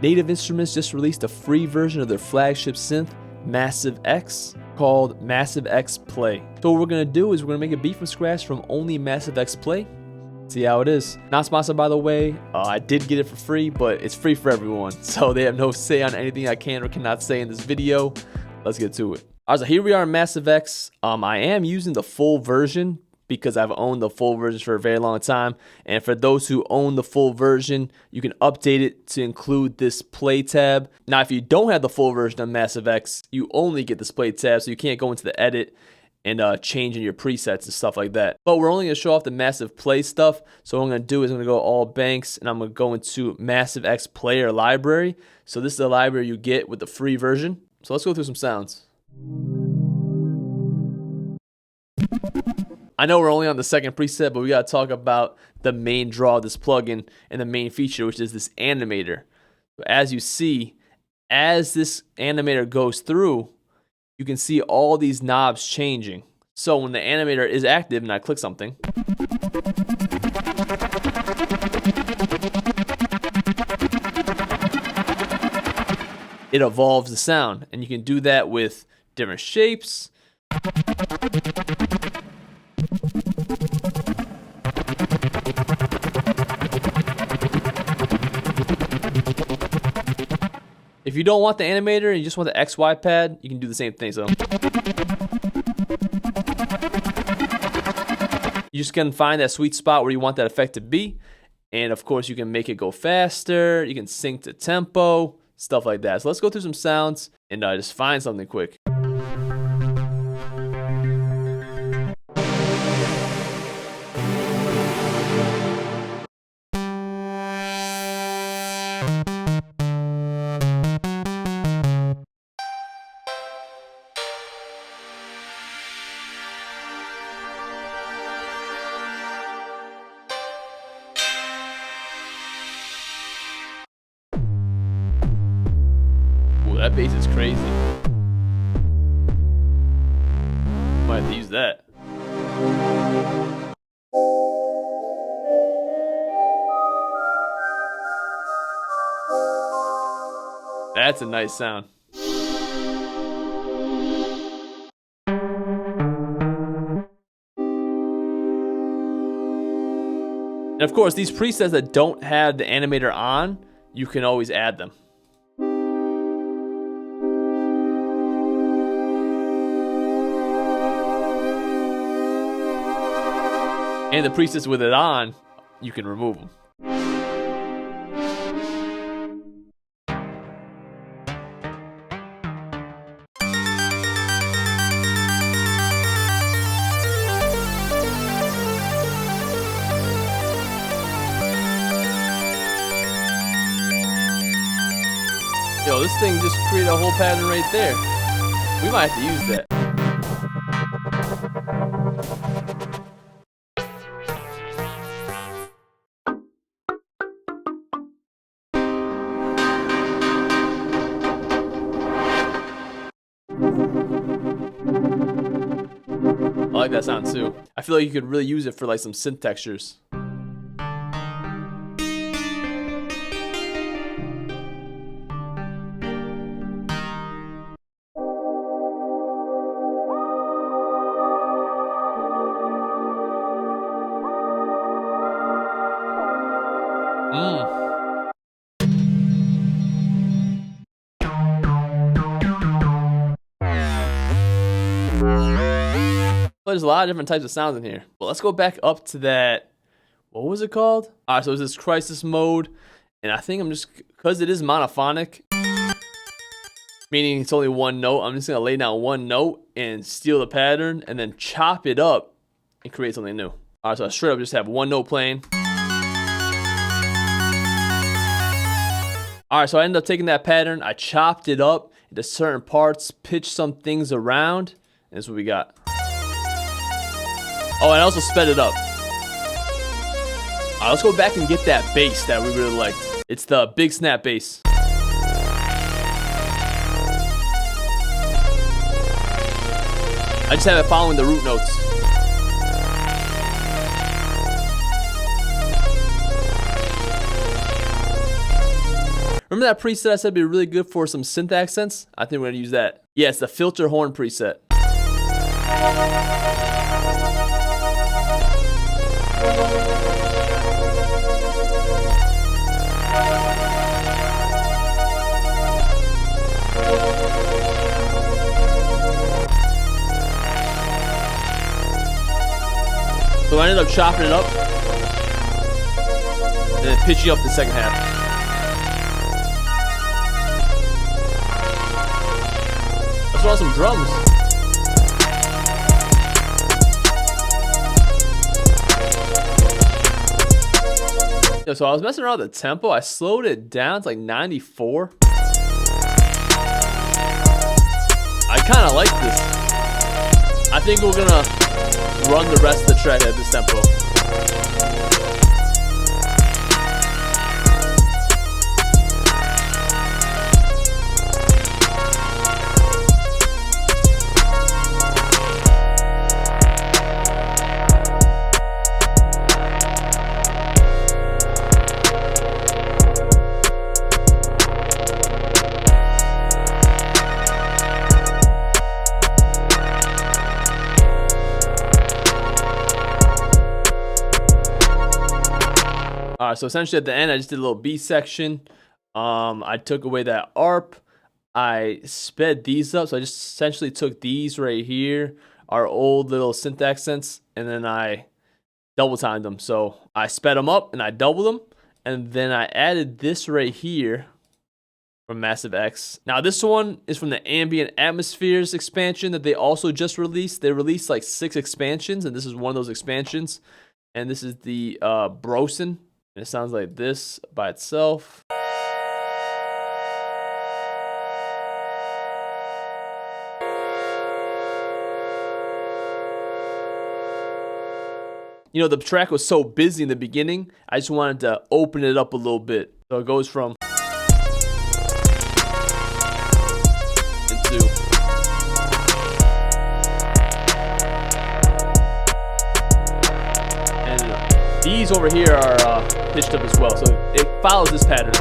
Native Instruments just released a free version of their flagship synth, Massive X, called Massive X Play. So what we're gonna do is we're gonna make a beat from scratch from only Massive X Play. See how it is. Not sponsored, by the way. I did get it for free, but it's free for everyone. So they have no say on anything I can or cannot say in this video. Let's get to it. All right, so here we are in Massive X. I am using the full version because I've owned the full version for a very long time. And for those who own the full version, you can update it to include this play tab. Now, if you don't have the full version of Massive X, you only get this play tab, so you can't go into the edit and change in your presets and stuff like that. But we're only gonna show off the Massive Play stuff. So what I'm gonna do is I'm gonna go all banks and I'm gonna go into Massive X Player library. So this is the library you get with the free version. So let's go through some sounds. I know we're only on the second preset, but we gotta talk about the main draw of this plugin and the main feature, which is this animator. So as you see, as this animator goes through, you can see all these knobs changing. So when the animator is active and I click something, it evolves the sound. And you can do that with different shapes. If you don't want the animator and you just want the XY pad, you can do the same thing. So you just can find that sweet spot where you want that effect to be. And of course, you can make it go faster. You can sync to tempo, stuff like that. So let's go through some sounds and just find something quick. That bass is crazy. Might have to use that. That's a nice sound. And of course, these presets that don't have the animator on, you can always add them. And the presets with it on, you can remove them. Yo, this thing just created a whole pattern right there. We might have to use that. I like that sound too. I feel like you could really use it for like some synth textures. There's a lot of different types of sounds in here. Well, let's go back up to that. What was it called? All right, so it's this crisis mode. And I think I'm just, because it is monophonic, meaning it's only one note, I'm just going to lay down one note and steal the pattern and then chop it up and create something new. All right, so I straight up just have one note playing. All right, so I ended up taking that pattern. I chopped it up into certain parts, pitched some things around, and this is what we got. Oh, and I also sped it up. All right, let's go back and get that bass that we really liked. It's the big snap bass. I just have it following the root notes. Remember that preset I said would be really good for some synth accents? I think we're gonna use that. Yeah, it's the filter horn preset. So I ended up chopping it up and then pitching up the second half. Let's run some drums. Yeah, so I was messing around with the tempo. I slowed it down to like 94. I kind of like this. I think we're gonna run the rest of the track at this tempo. Alright, so essentially at the end, I just did a little B section. I took away that ARP. I sped these up, so I just essentially took these right here, our old little synth accents, and then I double timed them. So I sped them up and I doubled them, and then I added this right here from Massive X. Now this one is from the Ambient Atmospheres expansion that they also just released. They released like 6 expansions, and this is one of those expansions. And this is the Brosen. And it sounds like this by itself. You know, the track was so busy in the beginning, I just wanted to open it up a little bit. So it goes from into. And these over here are pitched up as well, so it follows this pattern.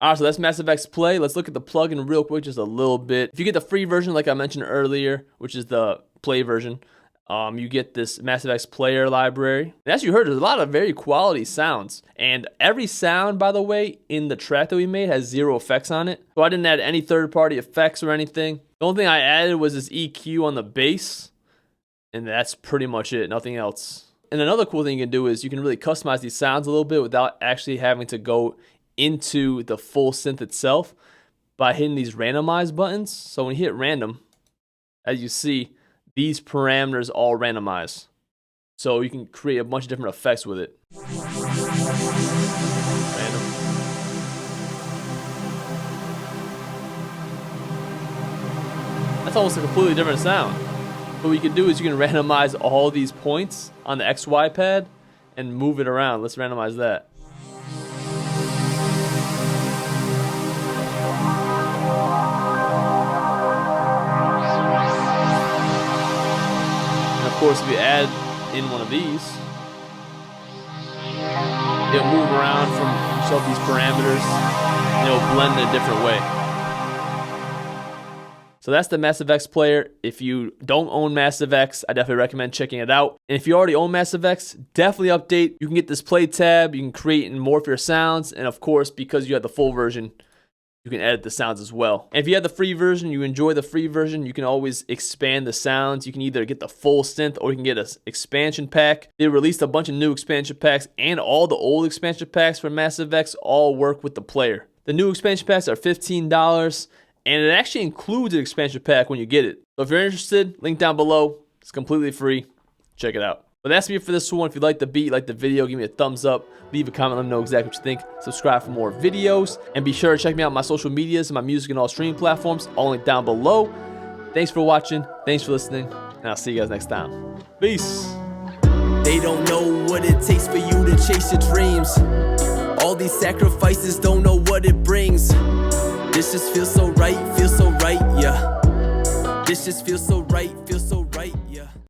Alright, so that's Massive X Play. Let's look at the plugin real quick, just a little bit. If you get the free version, like I mentioned earlier, which is the Play version, you get this Massive X Player library. And as you heard, there's a lot of very quality sounds. And every sound, by the way, in the track that we made has 0 effects on it. So I didn't add any third-party effects or anything. The only thing I added was this EQ on the bass. And that's pretty much it, nothing else. And another cool thing you can do is you can really customize these sounds a little bit without actually having to go into the full synth itself by hitting these randomize buttons. So when you hit random, as you see, these parameters all randomize. So you can create a bunch of different effects with it. Random. That's almost a completely different sound. What you can do is you can randomize all these points on the XY pad and move it around. Let's randomize that. Of course, if you add in one of these, it'll move around from each of these parameters and it'll blend in a different way. So that's the Massive X player. If you don't own Massive X, I definitely recommend checking it out. And if you already own Massive X, definitely update. You can get this play tab, you can create and morph your sounds, and of course, because you have the full version, you can edit the sounds as well. And if you have the free version, you enjoy the free version, you can always expand the sounds. You can either get the full synth or you can get an expansion pack. They released a bunch of new expansion packs, and all the old expansion packs for Massive X all work with the player. The new expansion packs are $15. And it actually includes an expansion pack when you get it. So if you're interested, link down below. It's completely free. Check it out. But that's me for this one. If you like the beat, like the video, give me a thumbs up. Leave a comment, let me know exactly what you think. Subscribe for more videos. And be sure to check me out on my social medias and my music and all streaming platforms. All linked down below. Thanks for watching. Thanks for listening. And I'll see you guys next time. Peace. They don't know what it takes for you to chase your dreams. All these sacrifices, don't know what it brings. This just feels so right, yeah. This just feels so right, feels so